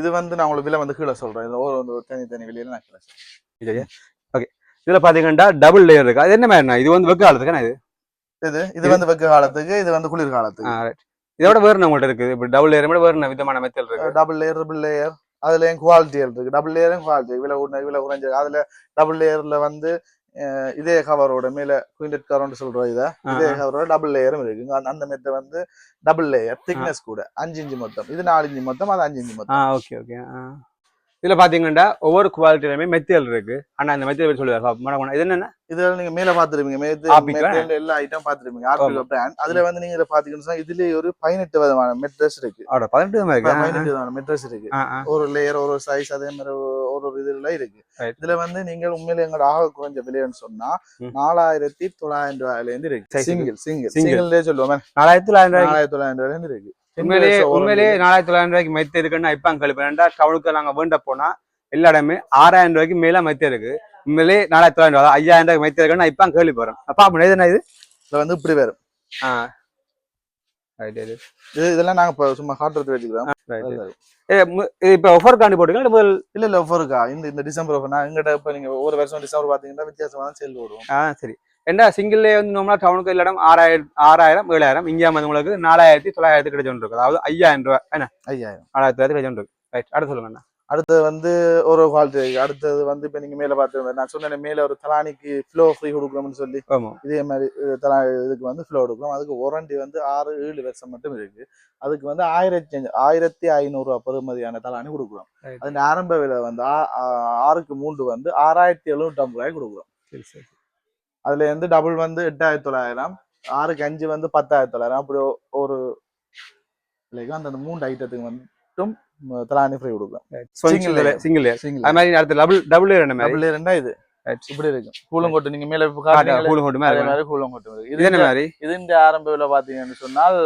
இது வந்து நான் உங்களுக்கு விலை வந்து கீழே சொல்றேன். இது ஒரு தனி விலையில நான் கீழே சொல்றேன். ஓகே. இதுல பாத்தீங்கன்னா டபுள் லேயர் இருக்கு. அது என்ன மாதிரினா, இது வந்து வெக்க காலத்துக்கு இது வந்து வெக்க காலத்துக்கு, இது வந்து குளிர் காலத்துக்கு. இதோட வேறு நம்மள்ட்ட இருக்குது. இப்ப டபுள் லேயர் வேறு விதமான மெத்தல் இருக்கு. டபுள் லேயர் ட்ரிபிள் லேயர் அதுலயும் குவாலிட்டிகள் இருக்கு. டபுள் லேயரும் குவாலிட்டி விலை குறைஞ்சது. அதுல டபுள் லேயர்ல வந்து இதே கவரோட மேல குயின்டெட் கவர்னு சொல்றோம். இதே கவரோட டபுள் லேயரும் இருக்கு. அந்த மெத்த வந்து டபுள் லேயர் திக்னஸ் கூட 5 இன்ச் மொத்தம். இது 4 இன்ச் மொத்தம், அது 5 இன்ச் மொத்தம். ஓகே. இதுல பாத்தீங்கன்னா ஒவ்வொரு குவாலிட்டிலுமே மெத்தியல் இருக்கு. ஆனா அந்த மெத்தியல் சொல்லுவாங்க. இது என்னன்னா, இதுல நீங்க மேல பாத்துருப்பீங்க, எல்லா ஐட்டம் பாத்துருப்பீங்க. ஆர்பிகோ பிராண்ட். அதுல வந்து நீங்க பாத்தீங்கன்னா இதுலயே ஒரு 18 விதமான மெட்ரஸ் இருக்கு. 18 விதமான மெட்ரஸ் இருக்கு. ஒரு லேயர், ஒரு சைஸ், அதே மாதிரி ஒரு இதுல இருக்கு. இதுல வந்து நீங்க உண்மையில எங்களோட ஆக குறைஞ்ச விலைன்னு சொன்னா 4900 ரூபாயில இருந்து இருக்கு. சிங்கிள் சொல்லுவோம் 4900 ரூபாயில இருந்து இருக்கு. உண்மையிலேயே 4900 ரூபாய்க்கு மெத்த இருக்குன்னா இப்ப கழிப்பா டவுனுக்கு நாங்க வேண்ட போனா எல்லா இடமே 6000 ரூபாய்க்கு மேல மெத்த இருக்கு. உண்மையிலேயே 4900 ரூபாய் 5000 ரூபாய்க்கு மெத்த இருக்குன்னா இப்ப கேள்வி போறோம். அப்ப அப்படின்னா இது வந்து இப்படி வரும். இதெல்லாம் நாங்க சும்மா காட்டுறது வச்சுக்கிறோம். இப்ப ஆஃபர் காண்டி போட்டுங்க. இல்ல ஆஃபருக்கா இந்த டிசம்பர் ஆஃபர். நான் எங்கிட்ட இப்ப நீங்க ஒரு வருஷம் டிசம்பர் பாத்தீங்கன்னா வித்தியாசமா தான் சேல் வரும். சரி. ஏன்னா சிங்கிள்லே வந்து நம்மளா டவுனுக்கு எல்லா இடம் 6000 7000, இங்கே வந்து உங்களுக்கு 4900 கிடைச்சோன்னு. அதாவது 5000 ரூபாய் என்ன 4000 கிடைச்சோன்னு. ரைட். அடுத்து சொல்லுங்க. அடுத்தது வந்து ஒரு குவாலிட்டி. அடுத்தது வந்து இப்ப நீங்க மேல பாத்து நான் சொன்னேன் மேல ஒரு தலானிக்கு ஃப்ளோ ஃப்ரீ கொடுக்கணும்னு சொல்லி. இதே மாதிரி இதுக்கு வந்து ஃப்ளோ கொடுக்கணும். அதுக்கு வாரண்டி வந்து 6-7 வருஷம் மட்டும் இருக்கு. அதுக்கு வந்து 1500 ரூபாய் பெறுமதியான தலானி கொடுக்குறோம். அது ஆரம்ப விலை வந்து 6க்கு 3 வந்து 6750 ரூபாய் கொடுக்குறோம். அதுல இருந்து டபுள் வந்து 8900, 6க்கு 5 வந்து 10900. அப்படி ஒரு அந்த 3 ஐட்டத்துக்கு மட்டும் தலானி ஃப்ரீ கொடுக்கலாம். சிங்கிள் அது மாதிரி அடுத்து டபுள் லேயர் என்ன இது இப்படி இருக்கு. கூலங்கோட்டு நீங்க மேல கூலங்கோட்டு இது என்ன மாதிரி இது இந்த ஆரம்ப விலை பாத்தீங்கன்னு சொன்னால்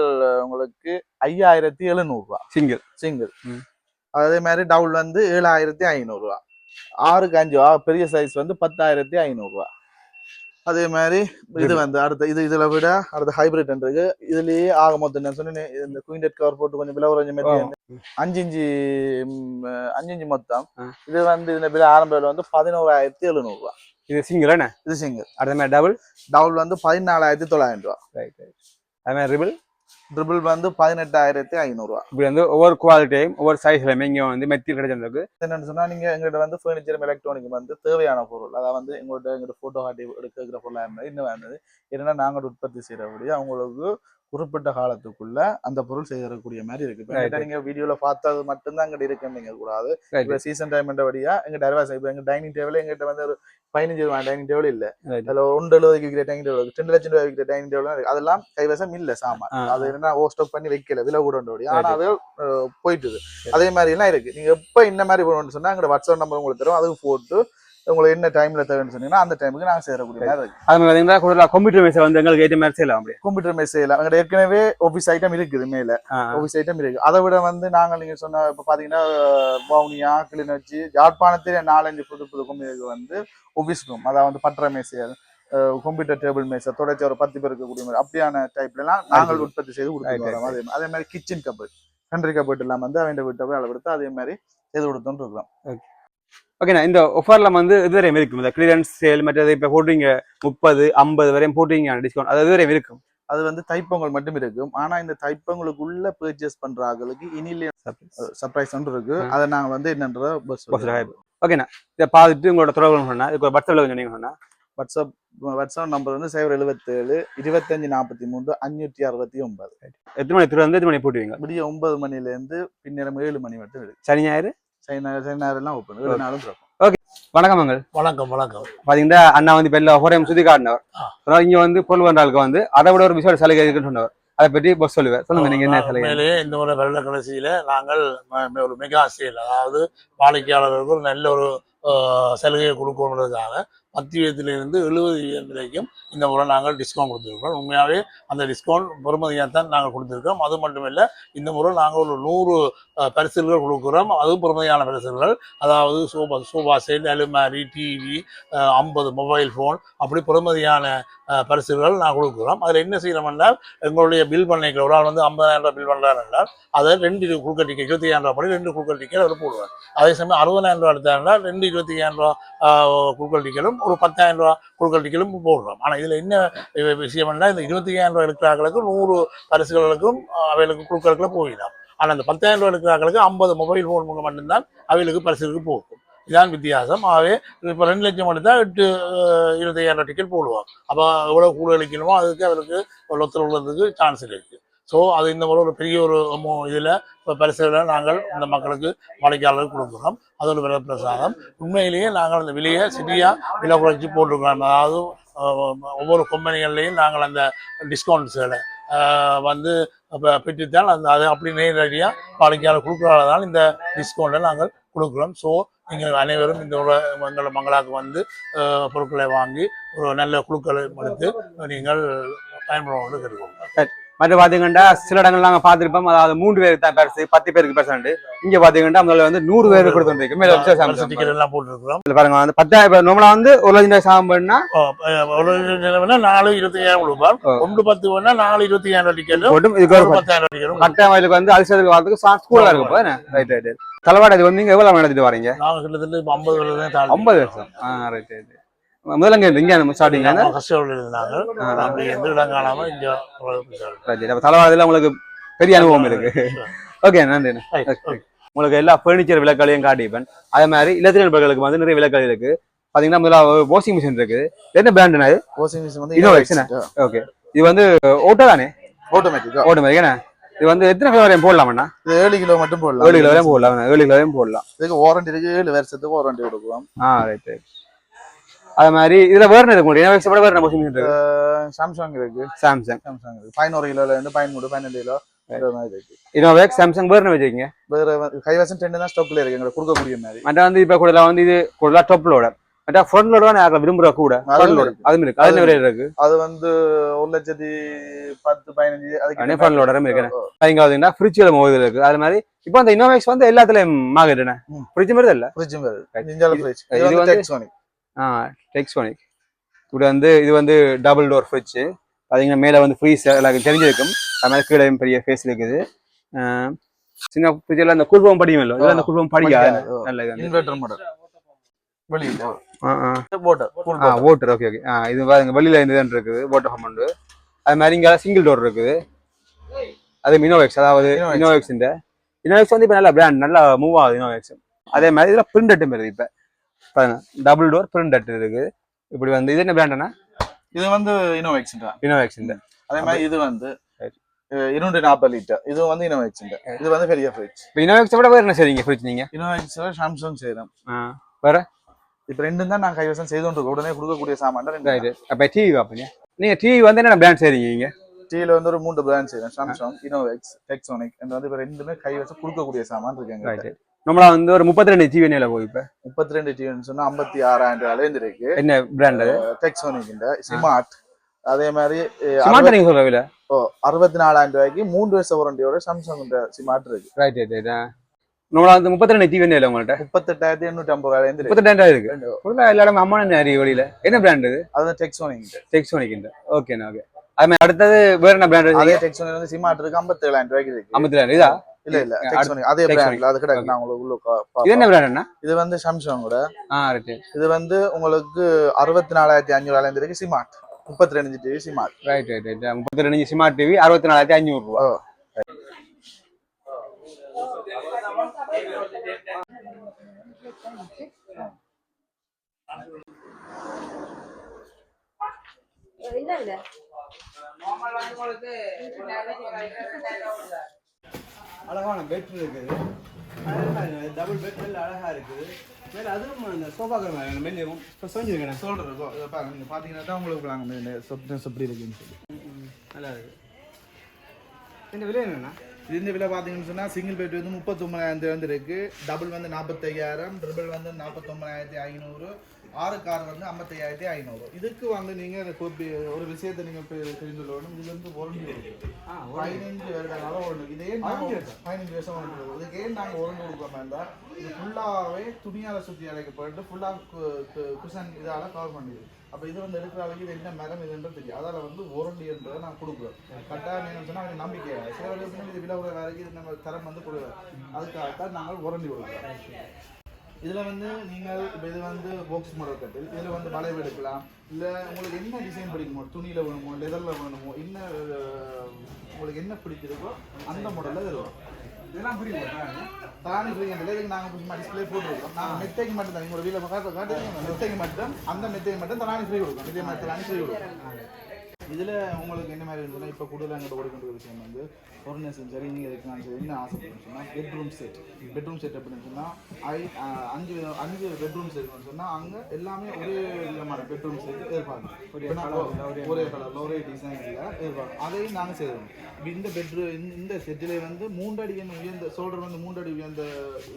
உங்களுக்கு 5700 ரூபாய் சிங்கிள். அதே மாதிரி டபுள் வந்து 7500 ரூபாய். 6க்கு 5 பெரிய சைஸ் வந்து 10500 ரூபாய். அதே மாதிரி இது வந்து அடுத்த இதுல விட அடுத்த ஹைபிரிட் இருக்கு. இதுலயே ஆக மொத்தம் நான் சொன்னேன் இந்த குயின்டெட் கவர் போட்டு கொஞ்சம் விலை குறைஞ்ச மாதிரி 5 இன்ச் மொத்தம். இது வந்து இந்த விலை ஆரம்ப விலை வந்து 11700 ரூபாய். இது சிங்கிள் என்ன? இது சிங்கிள். அடுத்த மாதிரி டபுள் வந்து 14900 ரூபாய். அதே மாதிரி ட்ரிபிள் வந்து 18500 ரூபாய். இப்படி வந்து ஒவ்வொரு குவாலிட்டியும் ஒவ்வொரு சைஸ்லயுமே இங்க வந்து மெத்தி கிடைச்சிருக்கு. என்னன்னு சொன்னா நீங்க எங்கள்கிட்ட வந்து ஃபர்னிச்சர் எலக்ட்ரானிக் வந்து தேவையான பொருள், அதாவது வந்து எங்கள்கிட்ட போட்டோ காட்டி எடுக்கிற பொருளா இருந்தது இன்னும் வேண்டது என்னன்னா நாங்கள் உற்பத்தி செய்யறபடி அவங்களுக்கு குறிப்பிட்ட காலத்துக்குள்ள அந்த பொருள் செய்யக்கூடிய மாதிரி இருக்கு. இப்போ நீங்க வீடியோல பார்த்தது மட்டும்தான் எங்கிட்ட இருக்குன்னு கூடாது. இப்போ சீசன் டைம் வழியா எங்கிட்ட அறுவாசை. இப்போ எங்க டைனிங் டேபிள் எங்கிட்ட வந்து ஒரு 15 ரூபாய் டைனிங் டேபிள் இல்ல. அதுல 1.70 விற்கிற டைனிங் டேபிள், 2 லட்சம் ரூபாய் விற்கிற டைனிங் டேபிள் இருக்கு. அதெல்லாம் கைவசம் இல்ல சாமான். அது என்ன ஓவர் பண்ணி வைக்கல, விலை கூட உண்டு. ஆனா அது போயிட்டுது. அதே மாதிரி எல்லாம் இருக்கு. நீங்க எப்ப இந்த மாதிரி போகணும்னு சொன்னா எங்க வாட்ஸ்அப் நம்பர் உங்களுக்கு தரும். அதுக்கு போட்டு உங்களுக்கு என்ன டைம்ல தேவைன்னு சொன்னீங்கன்னா அந்த டைமுக்கு நாங்க சேரக்கூடிய மாதிரி இருக்கு. அது பாத்தீங்கன்னா கம்ப்யூட்டர் மேசை வந்து எங்களுக்கு ஏற்ற மாதிரி செய்யலாம். கம்ப்யூட்டர் மேசை செய்யலாம். எங்க ஏற்கனவே ஆஃபீஸ் ஐட்டம் இருக்குது, மேல ஆஃபீஸ் ஐட்டம் இருக்கு. அதை விட வந்து நாங்க நீங்க சொன்ன இப்ப பாத்தீங்கன்னா வவுனியா, கிளிநொச்சி, யாழ்ப்பாணத்திலே 4-5 புது கம்பெனிக்கு வந்து ஆஃபீஸ் ரூம், அதாவது வந்து பட்டற மேசை, கம்ப்யூட்டர் டேபிள் மேசை தொடர்ச்சி ஒரு 10 பேர் இருக்கக்கூடிய மாதிரி அப்படியான டைப்ல எல்லாம் நாங்கள் உற்பத்தி செய்து கொடுத்துருக்கோம். அதே மாதிரி கிச்சன் கபோர்ட், கண்ட்ரி கபோர்ட் எல்லாம் வந்து அவன் வீட்டை போய் அளவெடுத்து அதே மாதிரி செய்து கொடுத்தோன்னு இருக்கிறோம். ஓகேண்ணா, இந்த ஆஃபர்ல வந்து இது வரையும் இருக்கும். இந்த கிளியரன்ஸ் சேல் மற்றது இப்போ போட்டுறீங்க 30-50 வரையும் போட்டுறீங்க டிஸ்கவுண்ட், அது வரையும் இருக்கும். அது வந்து தைப்பொங்கல் மட்டும் இருக்கும். ஆனா இந்த தைப்பொங்கலுக்குள்ள பர்ச்சேஸ் பண்ற ஆளுக்கு இனிலே சர்ப்ரைஸ் ஒன்று இருக்கு. அதை நாங்க வந்து என்னன்ற ஓகேண்ணா, இதை பார்த்துட்டு உங்களோட தொடர்பு சொன்னா இதுக்கு ஒரு பட்ச விலை சொன்னீங்க சொன்னா வாட்ஸ்அப் நம்பர் வந்து 077 25 43 569. எத்தனை மணி திறந்து எத்தனை மணி போட்டுவீங்க? விடிய 9 மணிலேருந்து பின்னரம் 7 மணி மட்டும் இருக்கு. சனி ஞாயிறு எல்லாம் ஓப்பன், 7 நாளும் திறக்கும். ஓகே, வணக்கம் மங்கள். வணக்கம் வணக்கம். பாத்தீங்கன்னா அண்ணா வந்து இப்போ ஹோரம் சுத்தி காட்டினவர். இங்க வந்து பொருள் வந்தாளுக்கு வந்து அதை விட ஒரு விசேஷ சலுகை இருக்குன்னு சொன்னவர். அதை பற்றி பஸ் சொல்லுவேன். சொல்லுங்க, நீங்க என்ன சலுகை? உண்மையிலேயே இந்த முறை வெள்ள கடைசியில நாங்கள் ஒரு மெகா சேல், அதாவது வாடிக்கையாளர்களுக்கு நல்ல ஒரு சலுகையை கொடுக்கணுன்றதுக்காக 10% 70% வரைக்கும் இந்த முறை நாங்கள் டிஸ்கவுண்ட் கொடுத்துருக்கோம். உண்மையாகவே அந்த டிஸ்கவுண்ட் பெருமதியாக தான் நாங்கள் கொடுத்துருக்கோம். அது மட்டும் இல்லை, இந்த முறை நாங்கள் ஒரு 100 பரிசுகள் கொடுக்குறோம். அதுவும் பெருமதியான பரிசுகள், அதாவது சோபா செட், அலுமாரி, டிவி, 50 மொபைல் ஃபோன், அப்படி பெருமதியான பரிசுகள் நாங்கள் கொடுக்குறோம். அதில் என்ன செய்யணும் என்றால், எங்களுடைய பில் பண்ணிக்கிற ஒரு ஆள் வந்து 50,000 ரூபாய் பில் பண்ணுறாரு என்றால் அதை 2 குழுக்க டிக்கெட் 25,000 ரூபாய் படி 2 குழுக்க டிக்கெட் அவர் போடுவார். அதே சமயம் 60,000 ரூபாய் எடுத்தாருன்னா 2 25,000 ரூபாய் குழுக்கள் டிக்கெட்டும் ஒரு 10,000 ரூபாய் குழுக்கள் டிக்கெட்டும் போடுறோம். ஆனால் இதில் என்ன விஷயம் என்றால், இந்த 25,000 ரூபாய் எடுக்கிறார்களுக்கு 100 பரிசுகளுக்கும் அவைகளுக்கு குழுக்களுக்குள்ள போயிடலாம். ஆனால் அந்த 10,000 ரூபாய் எடுக்கிறார்களுக்கு 50 மொபைல் ஃபோன் மட்டும்தான் அவைகளுக்கு பரிசுகளுக்கு போகும். இதான் வித்தியாசம். ஆகவே இப்போ 2 லட்சம் எடுத்தால் 25,000 டிக்கெட் போடுவோம். அப்போ எவ்வளோ கூட அளிக்கணுமோ அதுக்கு அவருக்கு ஒருத்தர் உள்ளதுக்கு சான்ஸ் இருக்குது. ஸோ அது இந்த முறை ஒரு பெரிய ஒரு இதில் இப்போ பரிசுகளை நாங்கள் இந்த மக்களுக்கு வாடிக்கையாளர்களுக்கு கொடுக்குறோம். அது ஒரு விலை பிரசாதம். உண்மையிலேயே நாங்கள் அந்த விலையை சரியாக விலை குறைச்சி போட்டிருக்கோம். அதாவது ஒவ்வொரு கம்பெனிகள்லையும் நாங்கள் அந்த டிஸ்கவுண்ட்ஸுகளை வந்து பெற்றுத்தான் அதை அப்படி நேரடியாக வாடிக்கையாளர் கொடுக்குறதால இந்த டிஸ்கவுண்ட்டை நாங்கள் கொடுக்குறோம். ஸோ நீங்கள் அனைவரும் இந்த மங்களாக்கு வந்து பொருட்களை வாங்கி ஒரு நல்ல குழுக்களை எடுத்து நீங்கள் பயன்படுவது கேட்டுக்கோங்க. மற்ற பாத்தீங்கன்னா சில இடங்கள் நாங்க பாத்துருப்போம், அதாவது 3 பேருக்கு தான் பரிசு, 10 பேருக்கு பரிசு. இங்க பாத்தீங்கன்னா முதல்ல வந்து 100 பேருக்கு கொடுத்துருக்கோம். மேல டிக்கெட் எல்லாம் போட்டுருக்கோம். பாருங்க, வந்து 10,000 நம்மள வந்து 1,00,000 ரூபாய் சாகம் பண்ணா 4 25,000 கொடுப்பார். 1 10 வேணா 4 25,000 டிக்கெட் போட்டும். இதுக்கு ஒரு 10,000 டிக்கெட் கட்டாயத்துக்கு வந்து அலிசதுக்கு வரதுக்கு ஸ்கூலா இருக்கும். Right right. தலைவாடை இது வந்து நீங்க எவ்வளவு நடத்திட்டு வரீங்க? நாங்க கிட்டத்தட்ட 50 வருஷம் 50 வருஷம். Right right. முதல்ல இங்க ஸ்டார்டிங் தலைவாதில உங்களுக்கு பெரிய அனுபவம் இருக்கு. ஓகே, நன்றி. உங்களுக்கு எல்லா பர்னிச்சர் விலக்கலையும் காட்டிப்பேன். அதே மாதிரி இலத்திரர்களுக்கு வந்து நிறைய விலக்கல் இருக்கு. பாத்தீங்கன்னா முதல்ல வாஷிங் மிஷின் இருக்கு. என்ன பிராண்ட்? வாஷிங் மிஷின் வந்து இனோவேக்ஸ். ஓகே, இது வந்து ஓட்டோ தானே? ஆட்டோமேட்டிக். ஏன்னா இது வந்து எத்தனை கிலோ வரையும் போடலாம்ண்ணா? 7 கிலோ மட்டும் போடலாம். 7 கிலோ வரையும் போடலாம். 7 கிலோ வரையும் போடலாம். இதுக்கு வாரண்டி இருக்கு. 7 வருஷத்துக்கு வாரண்டி கொடுக்கலாம். Right right. அது மாதிரி இதுல வேற என்ன இருக்கு? இனோவேக்ஸ் விட வேற என்ன வாஷிங் மிஷின் இருக்கு? சாம்சங் இருக்கு. சாம்சங் இருக்கு. 11 கிலோல இருந்து 13 12 கிலோ இருக்கு. இனோவேக்ஸ், சாம்சங் வேற என்ன வச்சிருக்கீங்க? வேற ஹைவேசன் 10 தான் ஸ்டாக்ல இருக்கு. எங்களுக்கு கொடுக்கக்கூடிய மாதிரி. மற்ற வந்து இப்ப கூட வந்து இது கூட டாப் லோட, மற்ற ஃப்ரண்ட் லோட தான் யாரா விரும்புற கூட ஃப்ரண்ட் லோட் அதுமே இருக்கு. அது என்ன விலை இருக்கு? அது வந்து 1,10,15 அதுக்கு ஃப்ரண்ட் லோடரும் இருக்கு. இங்க பாத்தீங்கன்னா ஃப்ரிட்ஜ்ல மோதில இருக்கு. அது மாதிரி இப்போ அந்த இனோவேக்ஸ் வந்து எல்லாத்துலயும் மார்க்கெட் என்ன ஃப்ரிட்ஜ் மாதிரி இல்ல? ஃப்ரிட்ஜ் மாதிரி. இன்ஜால ஃப்ரிட்ஜ். இது வந்து டெக்ஸோனிக். டெக்ஸோனிக். இது வந்து டபுள் டோர் ஃப்ரிட்ஜ். பாத்தீங்கன்னா மேல வந்து ஃப்ரீஸ் எல்லாருக்கும் தெரிஞ்சிருக்கும். அது மாதிரி கீழே பெரிய ஃபேஸ் இருக்குது. சின்ன ஃப்ரிட்ஜ்ல அந்த கூல்பம் படியும் இல்ல? இதுல அந்த கூல்பம் படிக்காது. நல்ல இன்வெர்ட்டர் மாடல். வெளியில வாட்டர். Okay okay. இது பாருங்க, வெளியில இருந்து இருக்குது வாட்டர் ஹம்மண்ட். அது மாதிரி இங்க சிங்கிள் டோர் இருக்குது. அது இனோவேக்ஸ். அதாவது இனோவேக்ஸ் வந்து இப்ப நல்ல பிராண்ட், நல்லா மூவ் ஆகுது இனோவேக்ஸ். அதே மாதிரி இதுல பிரிண்டட் வருது. இப்ப பாருங்க, டபுள் டோர் பிரிண்டட் இருக்கு. இப்படி வந்து இது என்ன பிராண்ட்னா? இது வந்து இனோவேக்ஸ். அதே மாதிரி இது வந்து 240 லிட்டர். இது வந்து இனோவேக்ஸ். இது வந்து பெரிய ஃப்ரிட்ஜ். இனோவேக்ஸ் விட வேற என்ன செய்றீங்க ஃப்ரிட்ஜ் நீங்க? இனோவேக்ஸ் சாம்சங் செய்றோம். வேற இப்ப ரெண்டும் தான் நான் கைவசம் செய்து கொண்டு உடனே கொடுக்கக்கூடிய சாமான். அப்ப டிவி பாப்பீங்க. நீங்க டிவி வந்து என்ன பிராண்ட் செய்றீங்க? டிவில வந்து ஒரு 3 பிராண்ட் செய்றேன். சாம்சங், இனோவேக்ஸ், டெக்ஸோனிக். இந்த வந்து இப்ப ரெண்டுமே கைவசம் கொடுக்கக்கூடிய சாமான் இருக்குங்க. நம்மள வந்து ஒரு 32 டிவி நேல போய் இப்ப 32 டிவின்னு சொன்னா 56,000 ரூபாயில இருக்கு. என்ன பிராண்ட் அது? டெக்ஸோனிக் ஸ்மார்ட். அதே மாதிரி ஸ்மார்ட் நீங்க சொல்றீங்க 64,000 ரூபாய்க்கு 3 வருஷ வாரண்டியோட சாம்சங் ஸ்மார்ட் இருக்கு. Right right. நம்மள வந்து 32 டிவி நேல உங்கள்ட்ட 38,850 ரூபாயில இருந்து 38,000 இருக்கு. ஃபுல்லா எல்லாரும் அம்மானே நிறைய வெளியில. என்ன பிராண்ட் இது? அது டெக்ஸோனிக். Okay okay. அது மாதிரி அடுத்தது வேற என்ன பிராண்ட்? அதே டெக்ஸோனிக் வந்து ஸ்மார்ட் இருக்கு. 57,000 ரூபாய்க்கு இருக்கு. 57,000 இதா? இல்ல டெக்ஸோனிக் அதே பிராண்ட்ல. அது கிட்ட நான் உங்களுக்கு உள்ள. இது என்ன பிராண்ட்னா? இது வந்து சாம்சங்கோட. ரைட். இது வந்து உங்களுக்கு 64,500 ரூபாயில இருந்து smart. 32 inch TV smart. Right right right. 32 inch smart TV 64,500 ரூபாய். இல்ல அழகான பெட் இருக்குது, டபுள் பெட் நல்ல அழகா இருக்குது. மேல அதுவும் அந்த சோஃபாக்கள் மெல்லியும் இப்போ செஞ்சுருக்கேன். சொல்றேன் பாருங்க, நீங்க பாத்தீங்கன்னா தான் உங்களுக்கு நாங்கள் சொப்னஸ் எப்படி இருக்குன்னு சொல்லி நல்லா இருக்கு. இந்த விலை என்னன்னா இந்த விலை பார்த்தீங்கன்னு சொன்னால் சிங்கிள் பெட் வந்து 39,000 இருக்கு, டபுள் வந்து 45,000, ட்ரிபிள் வந்து 49,500, 6 கார் வந்து 55,500. இதுக்கு வந்து நீங்கள் ஒரு விஷயத்தை நீங்கள் தெரிந்து கொள்ளணும். இது வந்து வாரண்டி கொடுக்கும் 15 வருடங்கள வாரண்டி. இதே 15 வருஷம் வாரண்டி கொடுக்கும். இதுக்கு ஏன் நாங்கள் வாரண்டி கொடுக்க வேண்டாம், இது ஃபுல்லாகவே துணியால் சுற்றி அடைக்கப்பட்டு ஃபுல்லாக குஷன் இதால் கவர் பண்ணிடுது. அப்போ இது வந்து எடுக்கிற அளவுக்கு இது என்ன மரம் இதுன்றது தெரியும். அதால் வந்து வாரண்டின்றதை நான் கொடுக்குறோம். கட்டாயம் என்னன்னு சொன்னால் அவங்க நம்பிக்கை சில வருஷம் இது விலை உள்ள வேலைக்கு இது நம்ம தரம் வந்து கொடுக்குறோம். அதுக்காகத்தான் நாங்கள் வாரண்டி கொடுக்குறோம். இதில் வந்து நீங்கள் இப்போ இது வந்து பாக்ஸ் மாடல் கட்டில், இதில் வந்து வளைவு எடுக்கலாம். இல்லை உங்களுக்கு என்ன டிசைன் பிடிக்குமோ, துணியில் வேணுமோ லெதரில் வேணுமோ, என்ன உங்களுக்கு என்ன பிடிச்சிருக்கோ அந்த மாடலில் தருவோம். இதெல்லாம் புரியும் தானே ஃப்ரீங்கில் இதுக்கு நாங்கள் சும்மா டிஸ்பிளே போட்டுருக்கோம். நாங்கள் மெத்தைக்கு மட்டும் தான் உங்களோட வீட்டில் காட்டுறீங்க மெத்தைக்கு மட்டும், அந்த மெத்தைக்கு மட்டும் தலானி ஃப்ரீ கொடுக்கும். இதே மாதிரி தலானி ஃப்ரீ கொடுக்கும். இதில் உங்களுக்கு என்ன மாதிரி இருந்ததுன்னா இப்போ கூடுதலாக எங்கிட்ட ஓடிக்கின்ற விஷயம் வந்து ஃபர்னஸும் சரி, நீங்கள் இதுக்கு என்ன ஆசைப்படுன்னு சொன்னால் பெட்ரூம் செட் அப்படின்னு சொன்னால் 5 பெட்ரூம் செட்னு சொன்னால் அங்கே எல்லாமே ஒரே விதமான பெட்ரூம் செட் ஏற்பாடு, ஒரே கலரில் ஒரே டிசைனில் ஏற்பாடு. அதையும் நாங்கள் செய்வோம். இந்த செட்டிலே வந்து 3 அடி உயர்ந்த ஷோல்டர் வந்து 3 அடி உயர்ந்த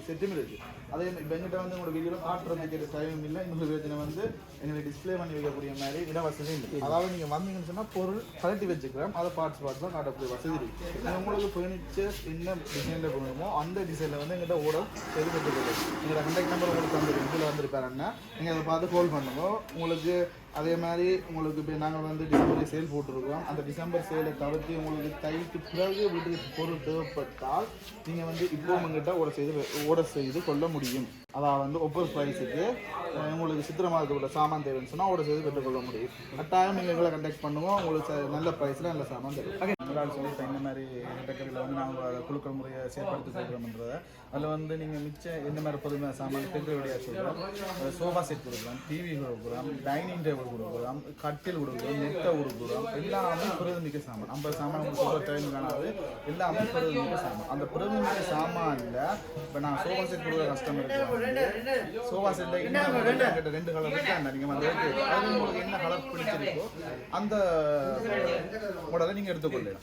செட்டும் இருக்குது. அதே இப்போ எங்கிட்ட வந்து உங்களோட வீடியோவில் காட்டுறதுக்கு டைம் இல்லை. இன்னொரு யோஜனை வந்து எங்களை டிஸ்பிளே பண்ணி வைக்கக்கூடிய மாதிரி இட வசதி இல்லை. அதாவது நீங்கள் வந்தீங்கன்னு சொன்னால் பொருள் கலட்டி வச்சுக்கிறோம், அதை பார்ட்ஸாக காட்டக்கூடிய வசதி இருக்குது. உங்களுக்கு ஃபர்னிச்சர்ஸ் என்ன டிசைனில் வேணுமோ அந்த டிசைனில் வந்து எங்கிட்ட ஓடர் செய்து கொடுத்துருக்கோம். எங்களோட கண்டக்ட் நம்பர் உங்களுக்கு வந்து இதில் வந்துருப்பாருன்னா நீங்கள் அதை பார்த்து கால் பண்ணுங்க. உங்களுக்கு அதே மாதிரி உங்களுக்கு இப்போ நாங்கள் வந்து டிசம்பர் சேல் போட்டிருக்கோம். அந்த டிசம்பர் சேலை தவிர்த்து உங்களுக்கு தைக்கு பிறகு வீட்டுக்கு பொருள் தேவைப்பட்டால் நீங்கள் வந்து இப்போ உங்கள்கிட்ட ஓடர் செய்து கொள்ள முடியும். அதாவது வந்து ஒவ்வொரு ப்ரைஸுக்கு உங்களுக்கு சித்திரை மாதத்துக்குள்ள சாமான் தேவைன்னு சொன்னால் ஓடர் செய்து பெற்றுக்கொள்ள முடியும். கட்டாயம் நீங்கள் எங்களை கண்டக்ட் பண்ணுவோம். உங்களுக்கு நல்ல ப்ரைஸில் நல்ல சாமான் தரும். சொல்லி இப்போ இந்த மாதிரி டெக்கரியில் வந்து நாங்கள் குழுக்கள் முறையை செயற்படுத்தி கொடுக்குறோம்ன்றதை அதில் வந்து நீங்கள் மிச்சம் எந்த மாதிரி பொதுமையாக சாமான் பெரிய சொல்கிறோம். சோஃபா செட் கொடுக்குறோம், டிவி கொடுக்குறோம், டைனிங் டேபிள் கொடுக்குறோம், கட்டில் கொடுக்குறோம், நெட்டை கொடுக்குறோம். எல்லாமே பிரதிமிக்க சாமான். 50 சாமான் உங்களுக்கு டைம் காணாது, எல்லாமே பிரதிமிக்க சாமான். அந்த பிரதிமிக்க சாமானில் இப்போ நான் சோஃபா செட் கொடுக்குற கஸ்டமருக்கு சோஃபா செட்டில் இன்னும் 2 கலர் இருக்கு. நீங்கள் வந்து அது உங்களுக்கு என்ன கலர் பிடிச்சிருக்கோ அந்த மாடலை நீங்கள் எடுத்துக்கொள்ளலாம்.